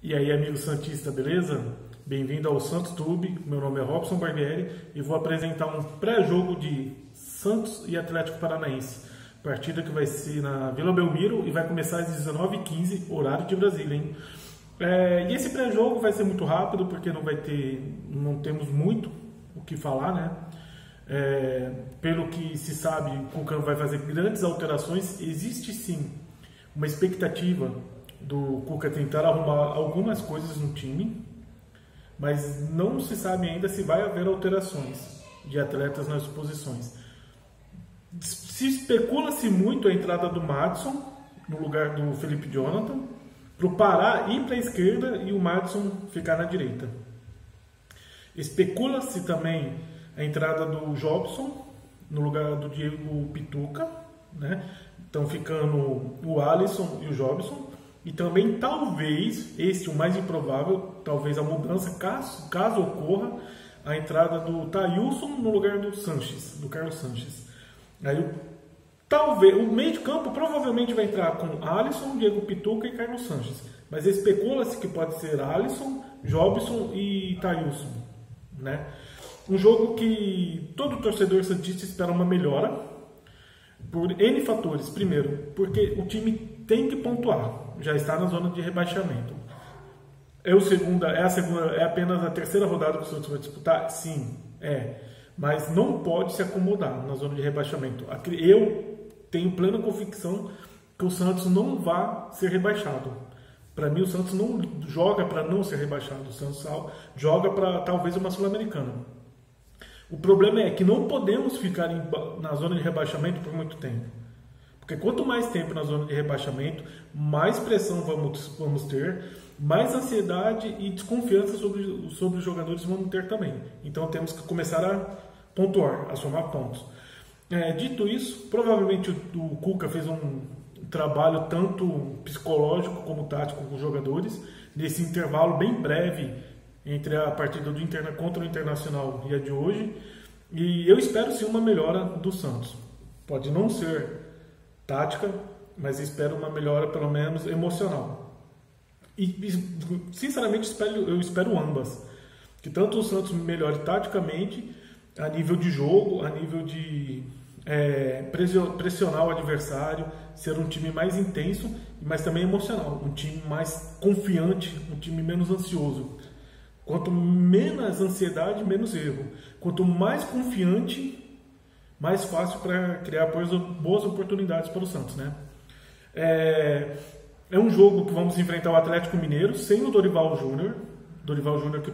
E aí, amigo santista, beleza? Bem-vindo ao Santos Tube, meu nome é Robson Barbieri e vou apresentar um pré-jogo de Santos e Atlético Paranaense. Partida que vai ser na Vila Belmiro e vai começar às 19h15, horário de Brasília, hein? E esse pré-jogo vai ser muito rápido porque não temos muito o que falar, né? Pelo que se sabe, o Cuca vai fazer grandes alterações. Existe sim uma expectativa do Cuca tentar arrumar algumas coisas no time, mas não se sabe ainda se vai haver alterações de atletas nas posições. Se especula-se muito a entrada do Madison no lugar do Felipe Jonathan, para o Pará ir para a esquerda e o Madison ficar na direita. Especula-se também a entrada do Jobson no lugar do Diego Pituca, né? Então ficando o Alisson e o Jobson. E também talvez, o mais improvável, talvez a mudança, caso ocorra, a entrada do Thailson no lugar do Sanches, do Carlos Sanches. Aí talvez, o meio de campo provavelmente vai entrar com Alisson, Diego Pituca e Carlos Sanches. Mas especula-se que pode ser Alisson, Jobson e Thailson, né? Um jogo que todo torcedor santista espera uma melhora por N fatores. Primeiro, porque o time tem que pontuar, já está na zona de rebaixamento. É apenas a terceira rodada que o Santos vai disputar? Sim, mas não pode se acomodar na zona de rebaixamento. Eu tenho plena convicção que o Santos não vai ser rebaixado. Para mim, o Santos não joga para não ser rebaixado. O Santos joga para talvez uma Sul-Americana. O problema é que não podemos ficar na zona de rebaixamento por muito tempo. Porque quanto mais tempo na zona de rebaixamento, mais pressão vamos ter, mais ansiedade e desconfiança sobre os jogadores vamos ter também. Então temos que começar a pontuar, a somar pontos. Dito isso, provavelmente o Cuca fez um trabalho tanto psicológico como tático com os jogadores, nesse intervalo bem breve entre a partida do contra o Internacional e a de hoje. E eu espero sim uma melhora do Santos. Pode não ser tática, mas espero uma melhora pelo menos emocional. E sinceramente eu espero ambas. Que tanto o Santos melhore taticamente, a nível de jogo, a nível de pressionar o adversário, ser um time mais intenso, mas também emocional, um time mais confiante, um time menos ansioso. Quanto menos ansiedade, menos erro. Quanto mais confiante, mais fácil para criar boas oportunidades para o Santos, né? É um jogo que vamos enfrentar o Atlético Mineiro sem o Dorival Júnior. Dorival Júnior que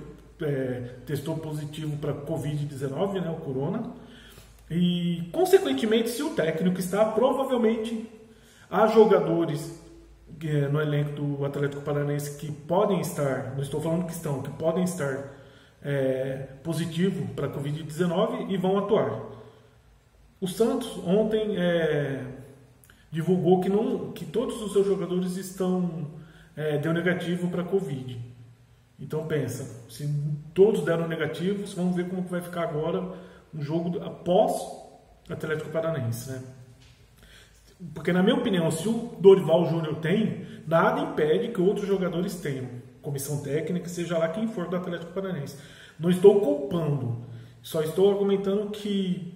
testou positivo para Covid-19, né, o Corona. E, consequentemente, se o técnico está, provavelmente há jogadores no elenco do Atlético Paranaense que podem estar, não estou falando que estão, que podem estar positivo para Covid-19 e vão atuar. O Santos ontem divulgou que todos os seus jogadores deu negativo para Covid. Então pensa, se todos deram negativos, vamos ver como vai ficar agora um jogo após Atlético Paranaense, né? Porque na minha opinião, se o Dorival Júnior tem, nada impede que outros jogadores tenham. Comissão técnica, seja lá quem for do Atlético Paranaense. Não estou culpando, só estou argumentando que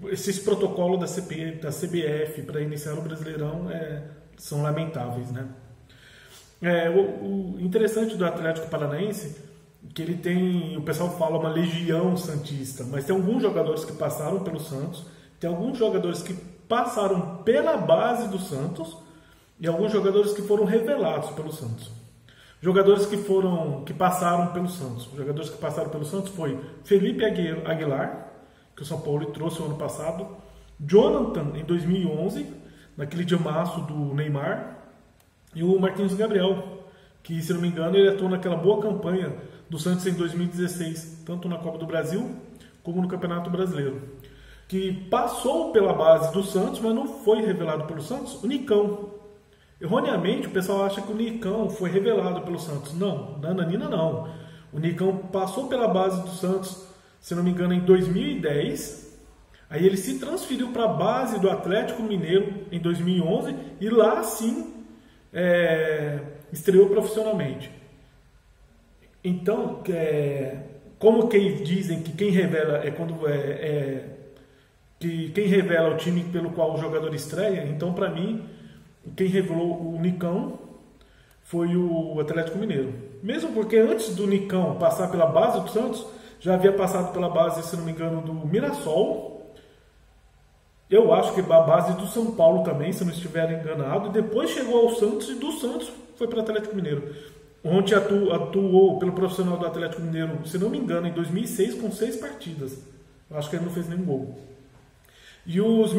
esses protocolos da CBF para iniciar o Brasileirão são lamentáveis, né? O interessante do Atlético Paranaense é que ele tem, o pessoal fala uma legião santista, mas tem alguns jogadores que passaram pelo Santos, tem alguns jogadores que passaram pela base do Santos e alguns jogadores que foram revelados pelo Santos. Jogadores que passaram pelo Santos. Os jogadores que passaram pelo Santos foi Felipe Aguilar, que o São Paulo trouxe o ano passado, Jonathan em 2011, naquele diamaço do Neymar, e o Marquinhos Gabriel, que, se não me engano, ele atuou naquela boa campanha do Santos em 2016, tanto na Copa do Brasil como no Campeonato Brasileiro, que passou pela base do Santos, mas não foi revelado pelo Santos, o Nicão. Erroneamente, o pessoal acha que o Nicão foi revelado pelo Santos. Não, nananina não. O Nicão passou pela base do Santos, se não me engano, em 2010. Aí ele se transferiu para a base do Atlético Mineiro em 2011 e lá sim estreou profissionalmente. Então, como que dizem que quem revela que quem revela o time pelo qual o jogador estreia, então para mim, quem revelou o Nicão foi o Atlético Mineiro. Mesmo porque antes do Nicão passar pela base do Santos, já havia passado pela base, se não me engano, do Mirassol. Eu acho que a base do São Paulo também, se não estiver enganado. E depois chegou ao Santos e do Santos foi para o Atlético Mineiro. Ontem atuou pelo profissional do Atlético Mineiro, se não me engano, em 2006 com 6 partidas. Eu acho que ele não fez nenhum gol. E os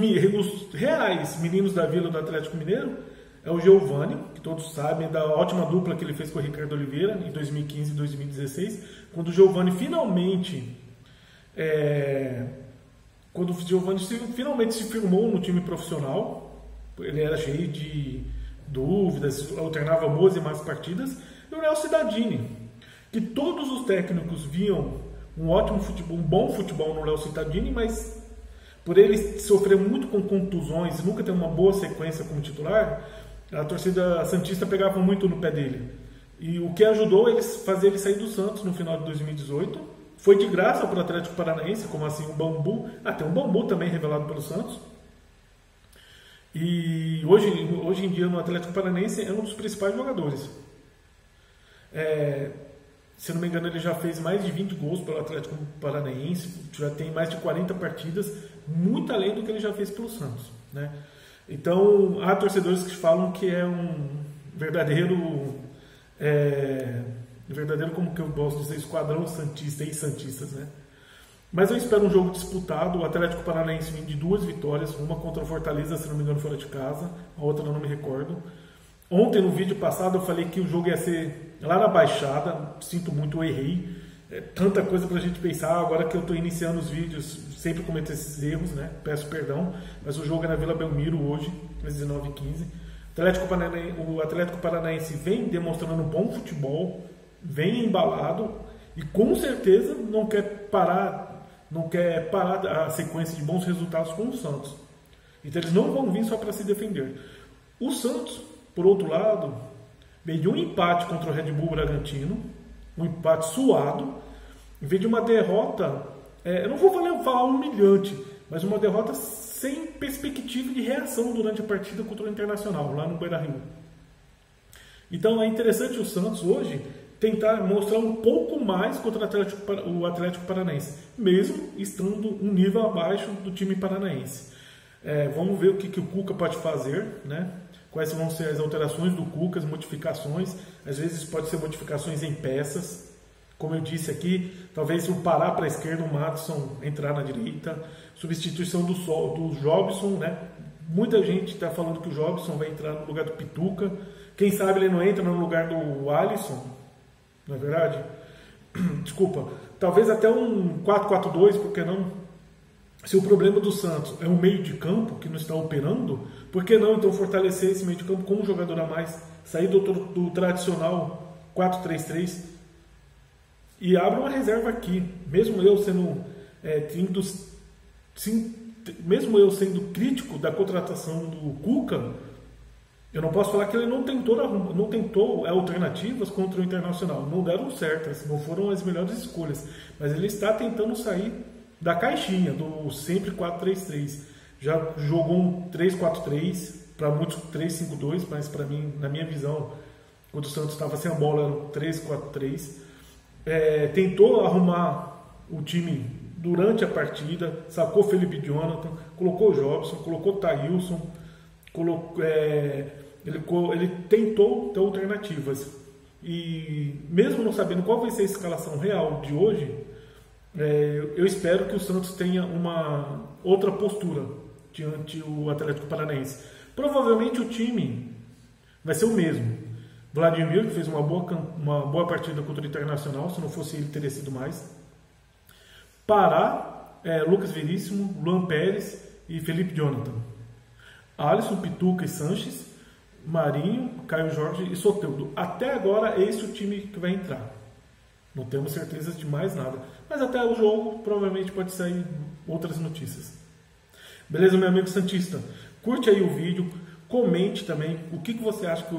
reais meninos da Vila do Atlético Mineiro é o Giovani, que todos sabem da ótima dupla que ele fez com o Ricardo Oliveira em 2015 e 2016, quando o Giovani finalmente se firmou no time profissional. Ele era cheio de dúvidas, alternava boas e más partidas. E o Léo Cittadini, que todos os técnicos viam um bom futebol no Léo Cittadini, mas por ele sofrer muito com contusões e nunca ter uma boa sequência como titular, a torcida santista pegava muito no pé dele. E o que ajudou fazer ele sair do Santos no final de 2018 foi de graça para o Atlético Paranaense, como assim o Bambu. Tem um Bambu também revelado pelo Santos. E hoje em dia no Atlético Paranaense é um dos principais jogadores. Se não me engano, ele já fez mais de 20 gols pelo Atlético Paranaense, já tem mais de 40 partidas, muito além do que ele já fez pelo Santos, né? Então, há torcedores que falam que é um verdadeiro, como que eu posso dizer, esquadrão santista e santistas, né? Mas eu espero um jogo disputado. O Atlético Paranaense vem de 2 vitórias, uma contra o Fortaleza, se não me engano, fora de casa, a outra eu não me recordo. Ontem, no vídeo passado, eu falei que o jogo ia ser lá na Baixada. Sinto muito, eu errei. Tanta coisa pra gente pensar. Agora que eu estou iniciando os vídeos, sempre cometo esses erros, né? Peço perdão. Mas o jogo é na Vila Belmiro hoje, às 19h15. O Atlético Paranaense vem demonstrando bom futebol, vem embalado e com certeza não quer parar a sequência de bons resultados com o Santos. Então eles não vão vir só para se defender. O Santos, por outro lado, veio de um empate contra o Red Bull Bragantino, um empate suado, em vez de uma derrota, eu não vou falar humilhante, mas uma derrota sem perspectiva de reação durante a partida contra o Internacional, lá no Beira-Rio. Então é interessante o Santos hoje tentar mostrar um pouco mais contra o Atlético Paranaense, mesmo estando um nível abaixo do time paranaense. Vamos ver o que o Cuca pode fazer, né? Quais vão ser as alterações do Cuca, as modificações. Às vezes pode ser modificações em peças. Como eu disse aqui, talvez o parar para a esquerda, o Madison entrar na direita. Substituição do Jobson, né? Muita gente está falando que o Jobson vai entrar no lugar do Pituca. Quem sabe ele não entra no lugar do Alisson, não é verdade? Desculpa. Talvez até um 4-4-2, por que não? Se o problema do Santos é um meio de campo que não está operando, por que não então fortalecer esse meio de campo com um jogador a mais, sair do tradicional 4-3-3 e abra uma reserva aqui. Mesmo eu sendo crítico da contratação do Cuca, eu não posso falar que ele não tentou alternativas contra o Internacional. Não deram certas, não foram as melhores escolhas, mas ele está tentando sair da caixinha, do sempre 4-3-3. Já jogou um 3-4-3, para muitos 3-5-2, mas para mim, na minha visão, quando o Santos estava sem a bola, era um 3-4-3. Tentou arrumar o time durante a partida, sacou Felipe Jonathan, colocou o Jobson, colocou o Thailson, ele tentou ter alternativas. E mesmo não sabendo qual vai ser a escalação real de hoje, eu espero que o Santos tenha uma outra postura diante o Atlético Paranaense. Provavelmente o time vai ser o mesmo. Vladimir, que fez uma boa partida contra o Internacional, se não fosse ele teria sido mais. Pará, Lucas Veríssimo, Luan Pérez e Felipe Jonathan. Alisson, Pituca e Sanches, Marinho, Caio Jorge e Soteldo. Até agora é esse o time que vai entrar. Não temos certeza de mais nada. Mas até o jogo provavelmente pode sair outras notícias. Beleza, meu amigo santista? Curte aí o vídeo, comente também o que você acha que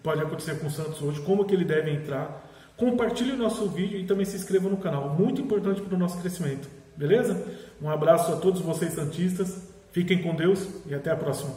pode acontecer com o Santos hoje, como que ele deve entrar, Compartilhe o nosso vídeo e também se inscreva no canal. Muito importante para o nosso crescimento. Beleza? Um abraço a todos vocês santistas. Fiquem com Deus e até a próxima.